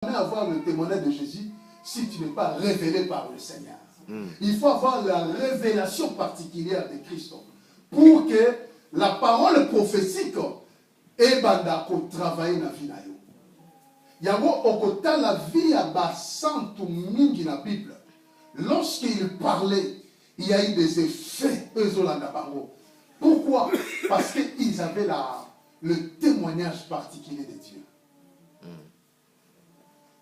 avoir le témoignage de Jésus si tu n'es pas révélé par le Seigneur. Il faut avoir la révélation particulière de Christ pour que la parole prophétique ait travailler dans la vie. Yango okota la vie à basantu mingi na Bible. Lorsqu'il parlait, il y a eu des effets. Pourquoi? Parce qu'ils avaient le témoignage particulier de Dieu.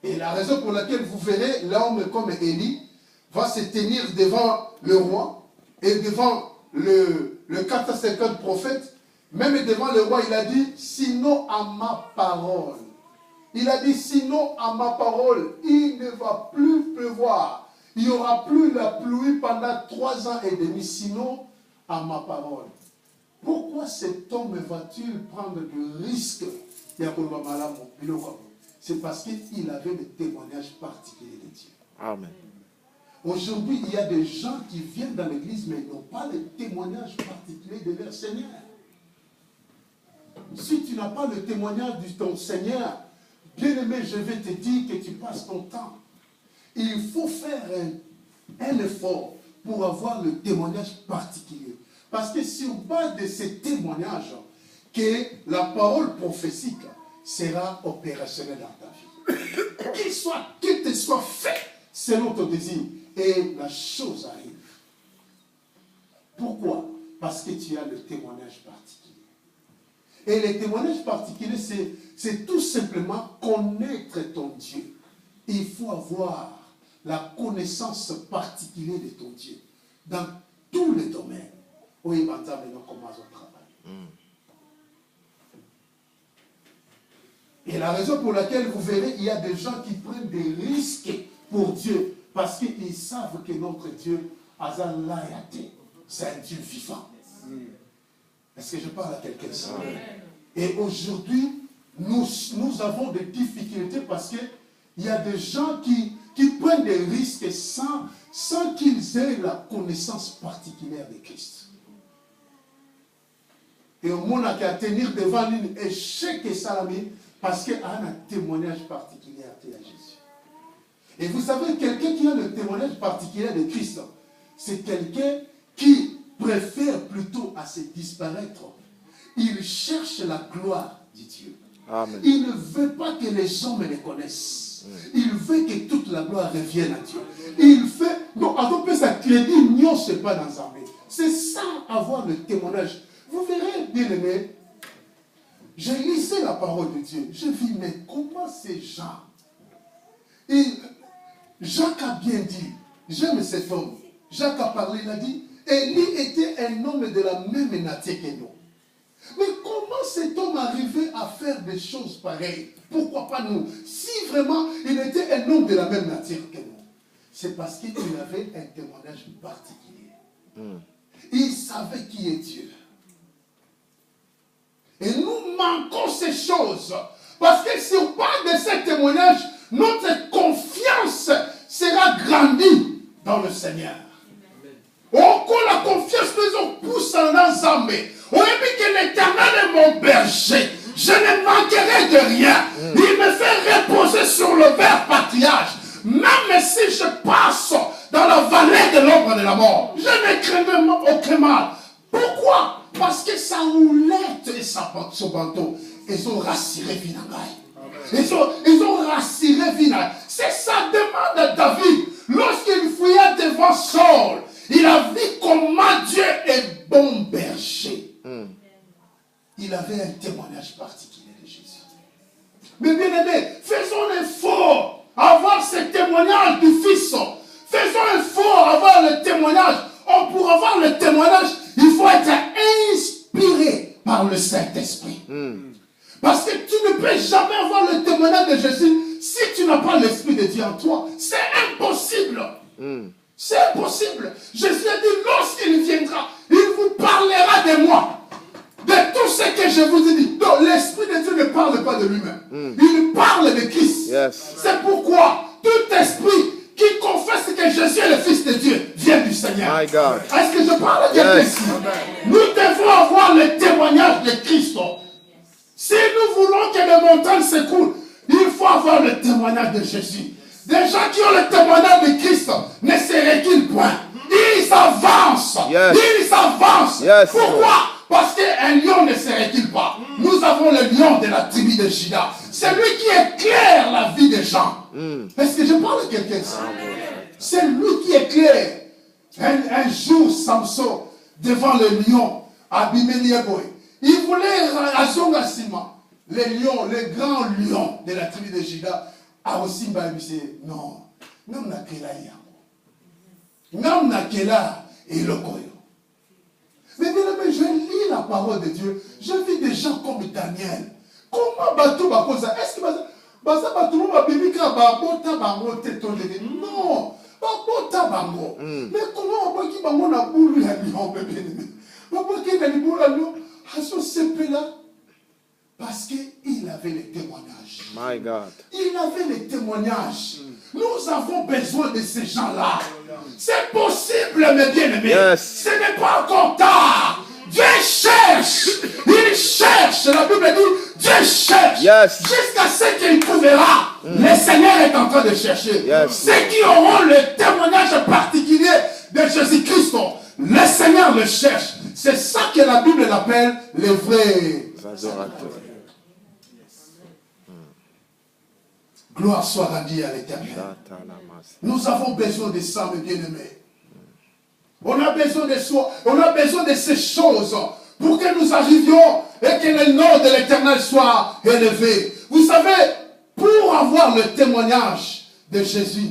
Et la raison pour laquelle vous verrez l'homme comme Élie va se tenir devant le roi et devant le 450 prophètes, même devant le roi, il a dit, sinon à ma parole. Il a dit, sinon à ma parole, il ne va plus pleuvoir. Il n'y aura plus la pluie pendant 3 ans et demi, sinon à ma parole. Pourquoi cet homme va-t-il prendre du risque? C'est parce qu'il avait le témoignage particulier de Dieu. Amen. Aujourd'hui, il y a des gens qui viennent dans l'église, mais ils n'ont pas le témoignage particulier de leur Seigneur. Si tu n'as pas le témoignage de ton Seigneur, bien-aimé, je vais te dire que tu passes ton temps. Il faut faire un effort pour avoir le témoignage particulier. Parce que sur base de ces témoignages, que la parole prophétique sera opérationnelle dans ta vie. Qu'il te soit fait selon ton désir. Et la chose arrive. Pourquoi? Parce que tu as le témoignage particulier. Et le témoignage particulier, c'est tout simplement connaître ton Dieu. Il faut avoir la connaissance particulière de ton Dieu. Dans tous les domaines. Où il va maintenant commencer au travail. Et la raison pour laquelle vous verrez, il y a des gens qui prennent des risques pour Dieu. Parce qu'ils savent que notre Dieu, c'est un Dieu vivant. Est-ce que je parle à quelqu'un ici? Et aujourd'hui, nous avons des difficultés parce qu'il y a des gens qui prennent des risques sans qu'ils aient la connaissance particulière de Christ. Et au monde qui a tenir devant lui échec et salami parce qu'il a un témoignage particulier à Jésus. Et vous savez, quelqu'un qui a le témoignage particulier de Christ, c'est quelqu'un qui préfère plutôt à se disparaître. Il cherche la gloire de Dieu. Amen. Il ne veut pas que les hommes le connaissent. Il veut que toute la gloire revienne à Dieu. Il fait, non, on peut ça crédit, non, c'est pas dans l'armée. C'est ça, avoir le témoignage. Vous verrez, bien aimé, j'ai lisé la parole de Dieu. Je vis, mais comment ces gens? Et Jacques a bien dit, j'aime cet homme. Jacques a parlé, il a dit, Élie était un homme de la même nature que nous. Mais comment cet homme arrivait à faire des choses pareilles? Pourquoi pas nous? Si vraiment il était un homme de la même nature que nous. C'est parce qu'il avait un témoignage particulier. Il savait qui est Dieu. Et nous manquons ces choses. Parce que si on parle de ces témoignages, notre confiance sera grandie dans le Seigneur. Oh, quand la confiance nous pousse en ensemble. On dit que l'Éternel est mon berger. Je ne manquerai de rien. Il me fait reposer sur le vert pâturage. Même si je passe dans la vallée de l'ombre de la mort, je ne craindrai aucun mal. Pourquoi? Parce que sa houlette et son bandeau, ils ont rassuré Vinagaï. Ils ont rassuré Vinagaï. C'est sa demande à David. Lorsqu'il fouilla devant Saul, il a vu comment Dieu est bon berger. Il avait un témoignage particulier de Jésus. Mais bien aimé, faisons un effort à avoir ce témoignage du Fils. Faisons un effort à avoir le témoignage. Pour avoir le témoignage, il faut être inspiré par le Saint-Esprit. Parce que tu ne peux jamais avoir le témoignage de Jésus si tu n'as pas l'Esprit de Dieu en toi. C'est impossible. C'est impossible. Jésus a dit, lorsqu'il viendra, il vous parlera de moi. De tout ce que je vous ai dit. Donc l'Esprit de Dieu ne parle pas de lui-même. Il parle de Christ. C'est pourquoi tout esprit qui confesse que Jésus est le Fils de Dieu vient du Seigneur. Est-ce que je parle de ici? Nous devons avoir le témoignage de Christ. Si nous voulons que les montagnes s'écoulent, Il faut avoir le témoignage de Jésus. Des gens qui ont le témoignage de Christ ne se reculent point. Ils avancent. Yes. Ils avancent. Yes. Pourquoi? Parce qu'un lion ne se recule pas. Nous avons le lion de la tribu de Juda. C'est lui qui éclaire la vie des gens. Est-ce que je parle de quelqu'un ici? C'est lui qui éclaire. Un jour, Samson, devant le lion, Abimelieboy, il voulait Azonga Sima. Le lion, le grand lion de la tribu de Juda, a aussi dit non, non, non, et le koyo. Mais bien aimé, je lis la parole de Dieu. Je vis des gens comme Daniel. Comment bateau va cause? Est-ce que bateau va béni quand babota bango tétolé? Non, babota bango. Mais comment on peut qu'il bango na boule ya lion bébé? On peut qu'il na boule ya lion. Aso sepe là. Parce qu'il avait les témoignages. My God. Il avait les témoignages. Nous avons besoin de ces gens-là. C'est possible, mes bien-aimés. Yes. Ce n'est pas encore tard. Dieu cherche. Il cherche. La Bible dit, Dieu cherche. Yes. Jusqu'à ce qu'il trouvera. Le Seigneur est en train de chercher. Yes. Ceux qui auront le témoignage particulier de Jésus-Christ, le Seigneur le cherche. C'est ça que la Bible l'appelle les vrais adorateurs. Gloire soit rendue à l'Éternel. Nous avons besoin de ça, mes bien-aimés. On a besoin de soi, on a besoin de ces choses pour que nous arrivions et que le nom de l'Éternel soit élevé. Vous savez, pour avoir le témoignage de Jésus,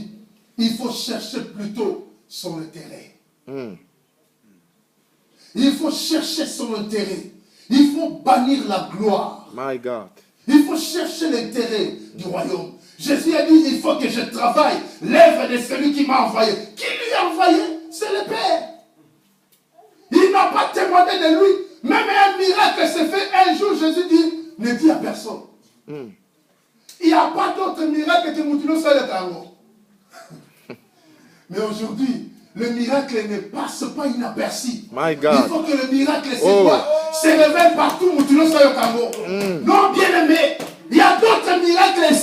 il faut chercher plutôt son intérêt. Il faut chercher son intérêt. Il faut bannir la gloire. My God. Il faut chercher l'intérêt du royaume. Jésus a dit, il faut que je travaille l'œuvre de celui qui m'a envoyé. Qui lui a envoyé? C'est le Père. Il n'a pas témoigné de lui. Même un miracle s'est fait. Un jour, Jésus dit, ne dis à personne. Il n'y a pas d'autre miracle que Moutino soit le tango. Mais aujourd'hui, le miracle ne passe pas inaperçu. My God. Il faut que le miracle se révèle partout où tu le sois au Congo. Non, bien aimé, il y a d'autres miracles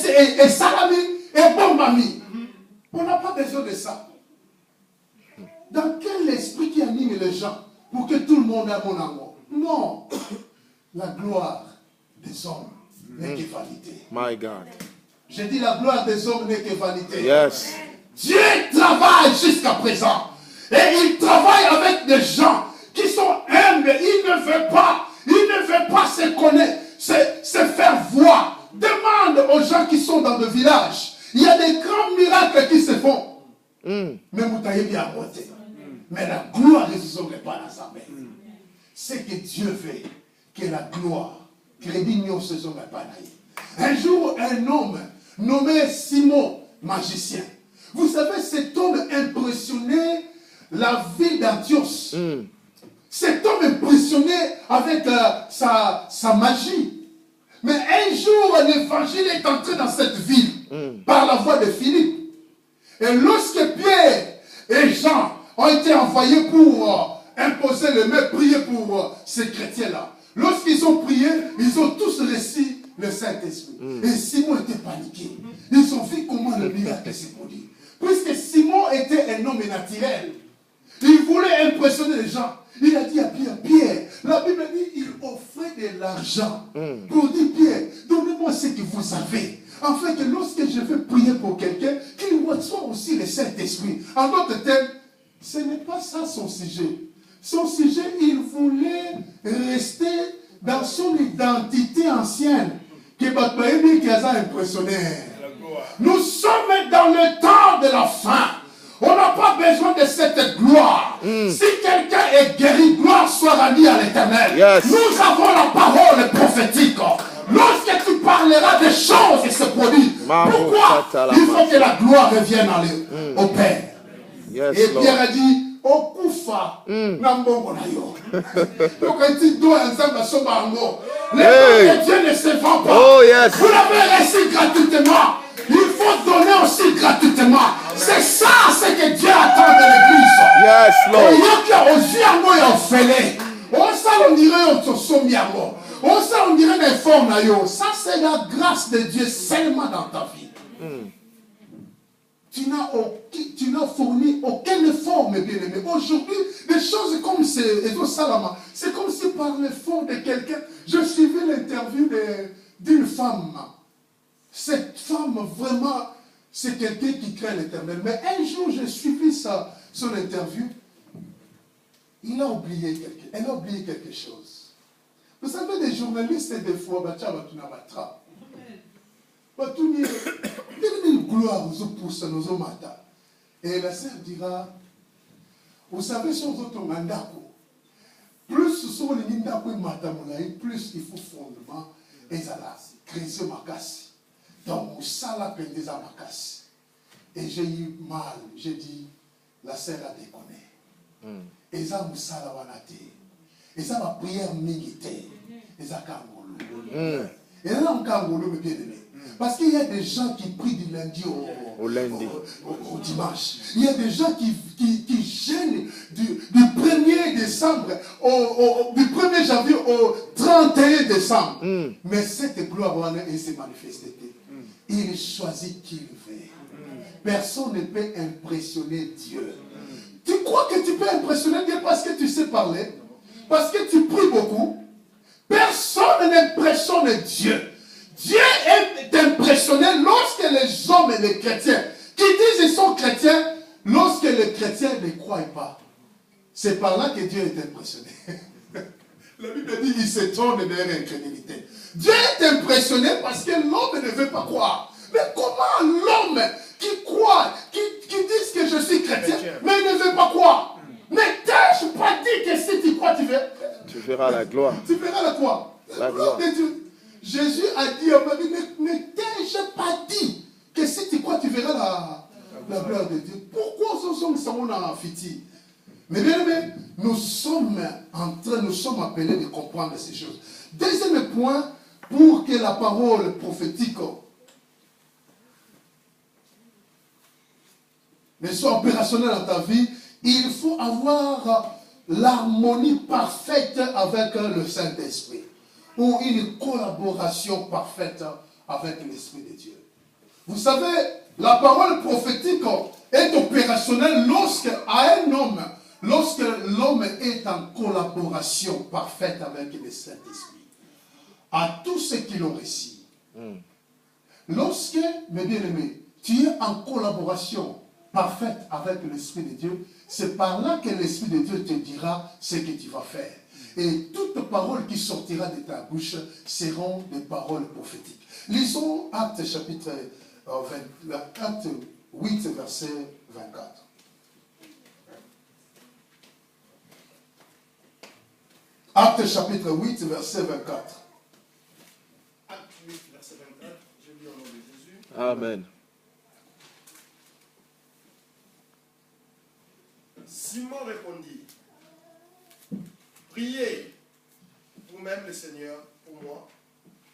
et salami et bombami. On n'a pas besoin de ça. Dans quel esprit qui anime les gens pour que tout le monde ait mon amour? Non. La gloire des hommes n'est que vanité. My God. J'ai dit la gloire des hommes n'est que vanité. Yes. Dieu travaille jusqu'à présent. Et il travaille avec des gens qui sont humbles. Il ne veut pas se connaître, se faire voir. Demande aux gens qui sont dans le village. Il y a des grands miracles qui se font. Mais vous avez bien voté. Mais la gloire ne se sauve pas dans sa main. C'est que Dieu veut que la gloire, crédit ne se sauve pas. Un jour, un homme nommé Simon, magicien. Vous savez, cet homme impressionnait la ville d'Antioche. Cet homme impressionnait avec sa magie. Mais un jour, l'évangile est entré dans cette ville par la voix de Philippe. Et lorsque Pierre et Jean ont été envoyés pour imposer le main, prier pour ces chrétiens-là, lorsqu'ils ont prié, ils ont tous reçu le Saint-Esprit. Et Simon était paniqué. Ils ont vu comment le miracle s'est produit. Puisque Simon était un homme naturel, il voulait impressionner les gens. Il a dit à Pierre, Pierre, la Bible dit, il offrait de l'argent pour dire, Pierre, donnez-moi ce que vous avez, afin que lorsque je vais prier pour quelqu'un, qu'il reçoive aussi le Saint-Esprit. En d'autres termes, ce n'est pas ça son sujet. Son sujet, il voulait rester dans son identité ancienne, que Batbaïbi qui a impressionné. Nous sommes dans le temps de la fin. On n'a pas besoin de cette gloire. Si quelqu'un est guéri, gloire soit rendue à l'Éternel. Yes. Nous avons la parole prophétique. Lorsque tu parleras des choses et se produisent, pourquoi il faut que la gloire revienne au Père. Yes, et Pierre a dit, Okufa, Nambongo na yo. Donc il dit, do ensemble à son bango. Le peuple de Dieu ne se vend pas. Oh, yes. Vous l'avez reçu gratuitement. Il faut donner aussi gratuitement. C'est ça ce que Dieu attend de l'église. Yes, Lord. Et il y a aux yeux en fait. On s'en dirait au sommiamo. Oh, ça, on dirait des formes. Ça, c'est la grâce de Dieu seulement dans ta vie. Tu n'as fourni aucun effort, mes bien-aimés. Aujourd'hui, des choses comme c'est comme si par l'effort de quelqu'un, je suivais l'interview d'une femme. Cette femme, vraiment, c'est quelqu'un qui craint l'Éternel. Mais un jour, j'ai suivi son interview. Elle a oublié quelque chose. Vous savez, les journalistes, des fois, tu n'as pas tra. Une gloire aux pousse nos omata. Et la sœur dira, vous savez, sur autres mandako, plus sur les mindako et matamulaï, plus il faut fondement et zalas, créer makasi. Donc, ça la peine des amakasi. Et j'ai eu mal, j'ai dit, la sœur a déconné. Et ça, moussa la wanate. Et ça, ma prière mingite. Et ça, kangolo. Et là, on kangolo, mes bien-aimés. Parce qu'il y a des gens qui prient du lundi au dimanche. Il y a des gens qui gênent du 1er décembre, du 1er janvier au 31 décembre. Mais cette gloire s'est manifestée. Il choisit qui il veut. Personne ne peut impressionner Dieu. Tu crois que tu peux impressionner Dieu parce que tu sais parler? Parce que tu pries beaucoup? Personne n'impressionne Dieu. Dieu est impressionné lorsque les hommes et les chrétiens qui disent qu'ils sont chrétiens, lorsque les chrétiens ne croient pas. C'est par là que Dieu est impressionné. La Bible dit qu'il se tourne vers l'incrédulité. Dieu est impressionné parce que l'homme ne veut pas croire. Mais comment l'homme qui croit, qui dit que je suis chrétien, mais il ne veut pas croire? Mais t'ai-je pas dit que si tu crois, tu verras la gloire. Tu verras la quoi? La gloire de Dieu. Jésus a dit à Marie, ne t'ai-je pas dit que si tu crois, tu verras la gloire de Dieu? Pourquoi nous sommes en fiti? Mais bien aimé, nous sommes appelés de comprendre ces choses. Deuxième point, pour que la parole prophétique ne soit opérationnelle dans ta vie, il faut avoir l'harmonie parfaite avec le Saint-Esprit, ou une collaboration parfaite avec l'Esprit de Dieu. Vous savez, la parole prophétique est opérationnelle lorsque l'homme est en collaboration parfaite avec le Saint-Esprit. À tous ceux qui l'ont reçu. Lorsque, mes bien-aimés, tu es en collaboration parfaite avec l'Esprit de Dieu, c'est par là que l'Esprit de Dieu te dira ce que tu vas faire. Et toute parole qui sortira de ta bouche seront des paroles prophétiques. Lisons Actes chapitre 8, verset 24. Actes chapitre 8, verset 24. Actes 8, verset 24. Je lis au nom de Jésus. Amen. Simon répondit, priez vous-même le Seigneur pour moi,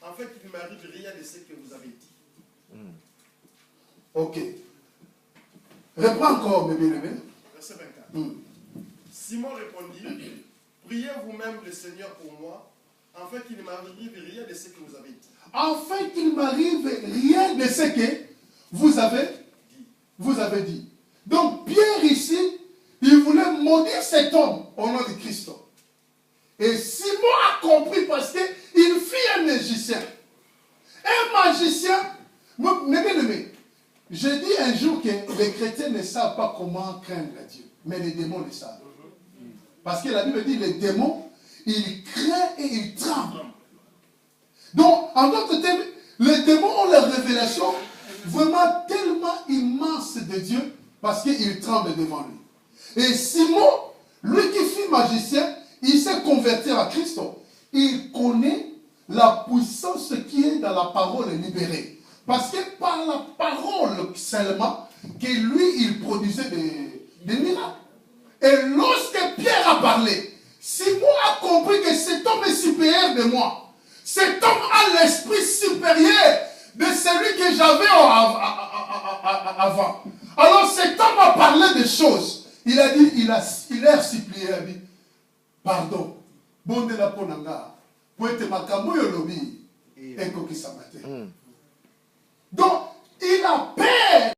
afin qu'il ne m'arrive rien de ce que vous avez dit. Ok. Reprends encore, mes bien-aimés. Verset 24. Simon répondit, priez vous-même le Seigneur pour moi, afin qu'il ne m'arrive rien de ce que vous avez dit. Afin qu'il ne m'arrive rien de ce que vous avez dit. Donc Pierre ici, il voulait maudire cet homme au nom de Christ. Et Simon a compris parce qu'il fut un magicien. Un magicien, mes bien-aimés, j'ai dit un jour que les chrétiens ne savent pas comment craindre Dieu, mais les démons le savent. Parce que la Bible dit les démons, ils craignent et ils tremblent. Donc, en d'autres termes, les démons ont la révélation vraiment tellement immense de Dieu parce qu'ils tremblent devant lui. Et Simon, lui qui fut magicien, il s'est converti à Christ. Il connaît la puissance qui est dans la parole libérée. Parce que par la parole seulement, que lui, il produisait des miracles. Et lorsque Pierre a parlé, Simon a compris que cet homme est supérieur de moi. Cet homme a l'esprit supérieur de celui que j'avais avant. Alors cet homme a parlé des choses. Il a dit, il a supplié, il a dit, pardon, bon de la ponanga, pour être makambo yo lobi ekokisama te. Donc il a peur